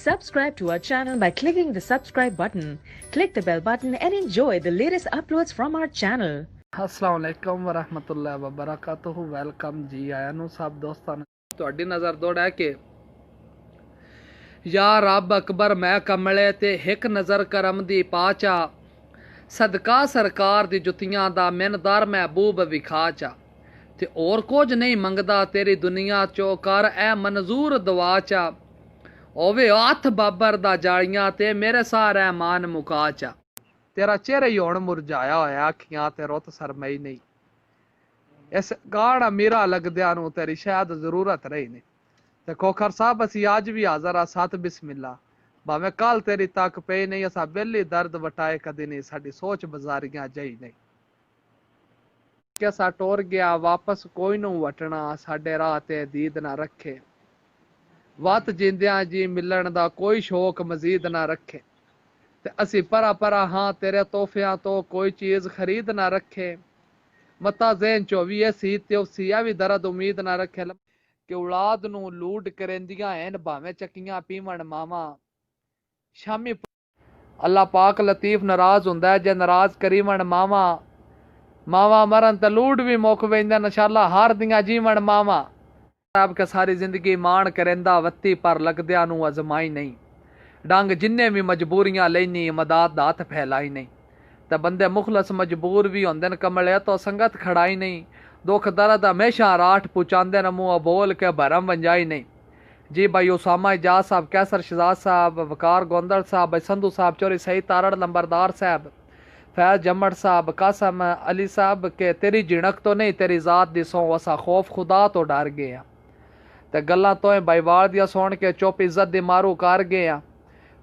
Subscribe to our channel by clicking the subscribe button. Click the bell button and enjoy the latest uploads from our channel. अस्सलाम वालेकुम वरहमतुल्लाहि वबरकातुहू। Welcome जी आया नू सब दोस्तों तुहाडी नज़र दौड़ा है कि या रब अकबर मैं कमले ते हिक नज़र करम दी पाचा सदका सरकार दी जुतियां दा मिनदार महबूब विखाचा ते और कुछ नहीं मंगदा तेरी दुनिया चो कर ए मंजूर दुआ चा ओवे हथ बाबर दा जालियां ते मेरे सारे मान मुकाचा तेरा चेहरा ही हुण मुरझाया होया अखियां ते रुत सरमई नहीं इस गाढ़ा मीरा लगदिया नू तेरी शायद जरूरत रही नहीं ते खोखर साहब असी अज भी हाजर आ सत बिस्मिल्ला भावें कल तेरी तक पे नहीं असा बेली दर्द वटाए कदी नहीं साडी सोच बाजारियां जई नहीं कि असा टोर गया वापस कोई नू वटना साडे राह ते दीद ना रखे वत जिंदियां जी मिलन दा कोई शौक मजीद ना रखे ते असी परा परा हाँ तेरे तोहफियां तो कोई चीज खरीद ना रखे मता ज़हन चो भी सी ते उसी भी दर्द उम्मीद ना रखे कि औलाद नू लूट करेंदियां हैं भावें चक्कियां पीवन मावा शामी अल्लाह पाक लतीफ नाराज हुंदा है जे नाराज करीवन मावा मावा मरन ते लूट भी मुक वेंदे इंशाअल्लाह हार दियां जीवन मावा साहब के सारी जिंदगी मान करेंदा वत्ती पर लगदिया नू अजमाई नहीं डंग जिन्ने भी मजबूरियां लेनी मदद दा हथ फैलाई नहीं ते बंदे मुखलस मजबूर भी होंदे न कमले तो संगत खड़ाई नहीं दुख दर्द हमेशा राठ पुचांदे न मुँह बोल के भरम वंजाई नहीं जी भाई उसामा इजाज साहब कैसर शहजाद साहब वकार गोंदल साहब भाई संधू साहब चोरी सही तारड़ लंबरदार साहब फैज जम्मड़ साहब कासम अली साहब के तेरी झिणक तो नहीं तेरी जात दी सौ असा खौफ खुदा तो डर गए ते गल्लां तो भाई वाल दिया सुन के चुप इज्जत दी मारू कर गए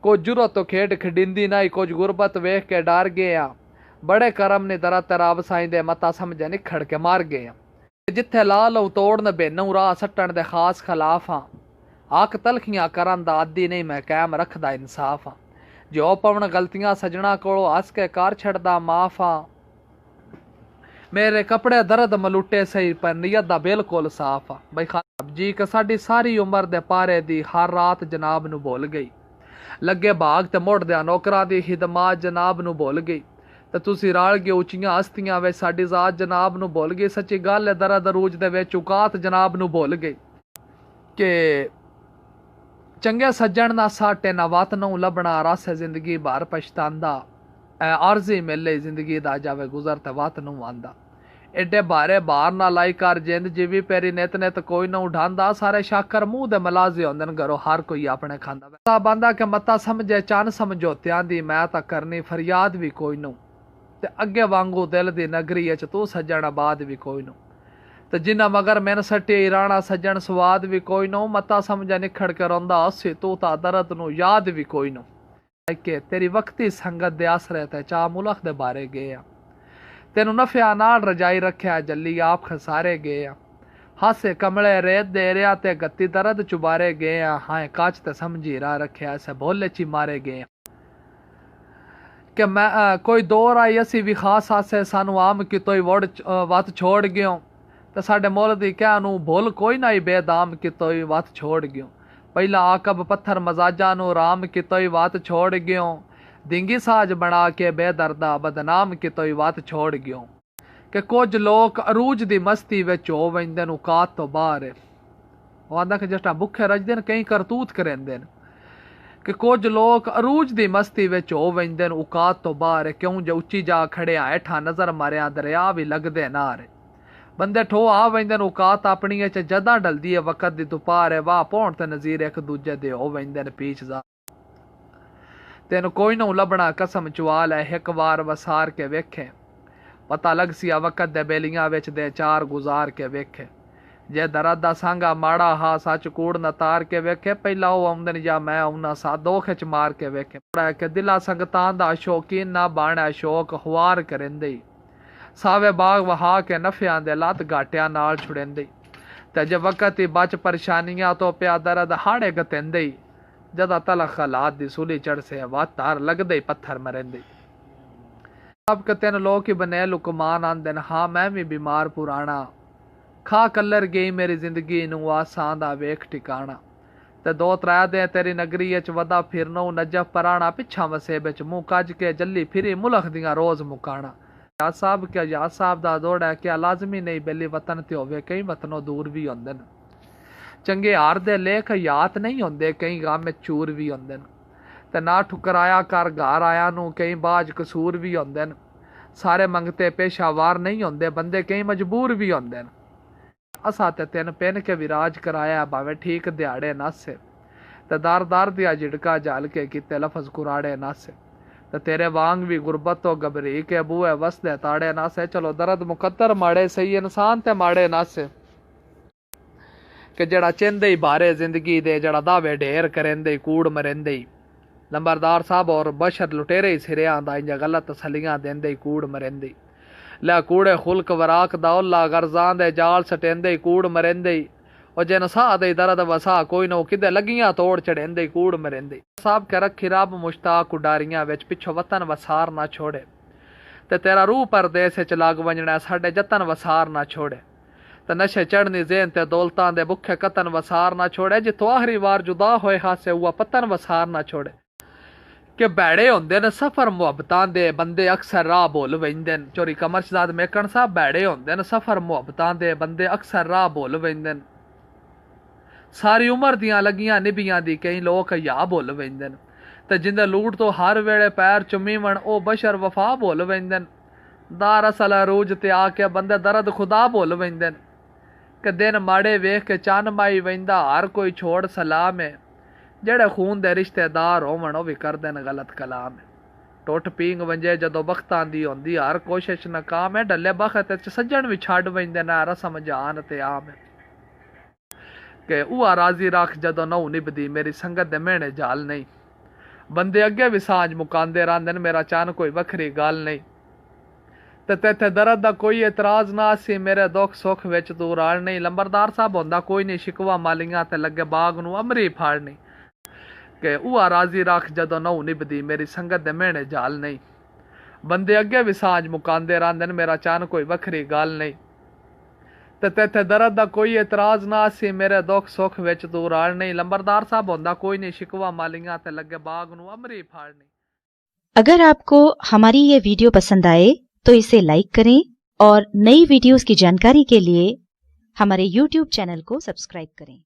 कुछ जुरत तो खेड खडिंदी नहीं कुछ गुरबत वेख के डर गए बड़े करम ने दरा तेरा वसाई दे मता समझे निखड़ के मार गए जिथे ला लो तोड़न बेनू राह सट्टन दे खास खिलाफ हाँ आख तलखियां करन दा आदि नहीं मैं कैम रखदा इंसाफ हाँ जो पवन गलतियां सजना कोलो हस के कर छड़दा माफ हाँ मेरे कपड़े दर्द मलुटे सही पर नीयत दा बिल्कुल साफ हाँ भाई खाब जी के साडी सारी उम्र दे पारे दी हर रात जनाब नू भुल गई लगे भाग ते मुड़द्या नौकरां दी खिदमत जनाब नू भुल गई ते तुसी रल गए उचियां हस्तियां विच साडी जात जनाब नू भुल गई सच्ची गल है दर्द अरूज दे विच औकात जनाब नू भुल गई कि चंगे सज्जन ना साटे ना वत नू लभना रस जिंदगी भर पछतांदा आरजी मिले जिंदगी दा जावे गुजर ते वत नू आंदा एडे बारे बार ना लाई कर जिंद जीवी पेरी नित नित कोई ना उठांदा सारे शाकर मुंह दे मलाजे होंदे न घरों हर कोई अपने खांदा बंदा के मता समझे चन समझौतियां दी मैं तां करनी फरियाद भी कोई नू ते अगे वांगू दिल दी नगरी च तू सज्जन आबाद भी कोई नू ते जिन्ना मगर मैन सटे राणा सज्जन स्वाद भी कोई नू मता समझे निखड़ के रोंदा उसी तू ता दर्द नू याद भी कोई नू के तेरी वक्ती संगत दे आसरे ते चा मुलख दे बारे गए तेनू नफिया नाल रजाई रखिया जल्ली आप खसारे गए हासे कमले रेत दे रिया ते गत्ती दर्द चुबारे गए हाँ काच ते समझी रा रखिया ऐसे बोले ची मारे गए कि मैं कोई दौर आई असी भी खास आसे सानू आम की तोई वत छोड़ गयो ते साडे मोल दी क्या नू भुल कोई ना ही बेदाम की तोई वत छोड़ गयो पहला आकब पत्थर मजाजा नू राम की तोई वत छोड़ गयो दिंगी साज बना के बेदर्दा बदनाम की तोई वत छोड़ गयो कि कुछ लोग अरूज दी मस्ती विच हो वेंदे न औकात तो बाहर वो आंदा कि जटा भुखे रजदे न कई करतूत करेंदे न कि कुछ लोग अरूज दी मस्ती विच हो वेंदे न औकात तो बाहर क्यों जो उच्ची जा खड़े हेठा नजर मारिया दरिया भी लगदे नार बंदे ठो आ वेंदे न औकात अपनी च जदा डलदी है वक्त दी दुपार है वाह पौण ते नज़ीर एक दूजे दे हो वेंदे न पीछ जा तेन कोई नू लभना कसम चुआल है एक बार वसार के वेखे पता लग सी वक्त दे बेलियां विच दे चार गुजार के वेखे जे दर्द दा सांगा माड़ा हा सच कूड़ न तार के वेखे पहला वो आमदन या मैं आउना सा दो खिच मार के वेखे के दिला संगतां दा शौकीन ना बाणा शौक हुआर करेंदे सावे बाग वहा के नफियां दे लत घाटियां नाल छुड़ेंदे ते जे वक्त ही बच परेशानियां तो प्या दर्द हाड़े गतेंदे जदा तलख हालात दी सूली चढ़ से वात तार लगदे पत्थर मरेंदे अब कतेन लोग ही बने लुकमान आंदे न हाँ मैं भी बीमार पुराना खा कलर गई मेरी जिंदगी नू आसां दा वेख ठिकाना ते 2-3 दिन तेरी नगरी च वदा फिरनो नजफ पराना पिछा वसे बिच मुंह कज के जल्ली फिरी मुल्क दियां रोज मुकाना। या साहब क्या या साहब दा दौड़ है क्या लाजमी नहीं बेली वतन ते होवे कई वतनों दूर भी होंदे न। चंगे हार दे लेख याद नहीं होंदे कई गाम चूर भी होंदे न। ते ना ठुकराया कर घर आया नू कई बाज कसूर भी होंदे न। सारे मंगते पेशावार नहीं होंदे बंदे कई मजबूर भी होंदे न। असा ते तेन पेन के विराज कराया भावे ठीक दिहाड़े नस ते दार दार दिया झिड़का जाल के किते लफज कुराड़े नस ते तेरे वांग भी गुरबत तो घबरी के बूए वसदे ताड़े नस। चलो दर्द मुकद्दर माड़े सही इंसान ते माड़े नस कि जड़ा चेंदे ही बारे जिंदगी दे जड़ा दावे ढेर करेंदे कूड़ मरेंदे ही। नंबरदार साहब और बशर लुटेरे ही सिरे आंदा इंजा गलत तसलियां देंदे कूड़ मरेंदे लै कूड़े खुल्क वराक दौला गर्जान दे जाल सटेंदे कूड़ मरेंदे और जिन साह दे दर्द वसा कोई नो किदे लगियां तोड़ चढ़ेंदे कूड़ मरेंदे। साहब के रखी रब मुश्ताक उडारियां विच पिछो वतन वसार ना छोड़े ते तेरा रूह परदेस च लग वंजना साडे जतन वसार ना छोड़े ते नशे चढ़नी जेन ते दौलतां दे भुखे कतन वसार ना छोड़े जितो आखिरी वार जुदा होए हासे हुआ पतन वसार ना छोड़े। कि बैड़े होंदे न सफर मुहब्बतां दे बंदे अक्सर राह भुल वैंदे न। चोरी कमर शहजाद मेकन साहब बैड़े होंदे न सफर मुहब्बतां दे बंदे अक्सर राह भुल वैंदे न। सारी उम्र दियां लगियां निभियां दी कई लोग या भुल वैंदे न ते जिंदे लूट तो हर वेले पैर चुमीवण ओ बशर वफा भुल वैंदे न। दार असल अरूज ते आके बंदे दर्द खुदा भुल वैंदे न। कि दिन माड़े वेख के चन माई वैंदा हर कोई छोड़ सलाम है जेड़े खून दे रिश्तेदार होवन ओ भी करदे न गलत कलाम है। टुट पींग वंजे जदों बख्तां दी होंदी हर कोशिश नाकाम है डले बखत च सज्जण भी छड्ड वैंदे न रसम जान ते आम है। कि उआ राजी रख जदों नौ निभदी मेरी संगत दे मेहने जाल नहीं बंदे अगे भी सांझ मुकांदे रहिंदे न मेरा चन कोई वखरी गल नहीं ते तेथे दर्द दा कोई एतराज ना सी मेरे दुख सुख विच तू राल नहीं। लंबरदार साहब होंदा कोई नहीं शिकवा मालियां ते लगे बाग नू अमरी फाड़नी कि उआ राजी रख जदों नौ निभदी मेरी संगत दे मेहने जाल नहीं बंदे अगे भी सांझ मुकांदे रहिंदे न मेरा चन कोई वखरी गल नहीं ते तेथे दर्द दा कोई एतराज ना सी मेरे दुख सुख विच तू राल नहीं। लंबरदार साहब होंदा कोई नहीं शिकवा मालियां ते लगे बाग नू अमरी फाड़नी। अगर आपको हमारी ये वीडियो पसंद आए तो इसे लाइक करें और नई वीडियोस की जानकारी के लिए हमारे YouTube चैनल को सब्सक्राइब करें।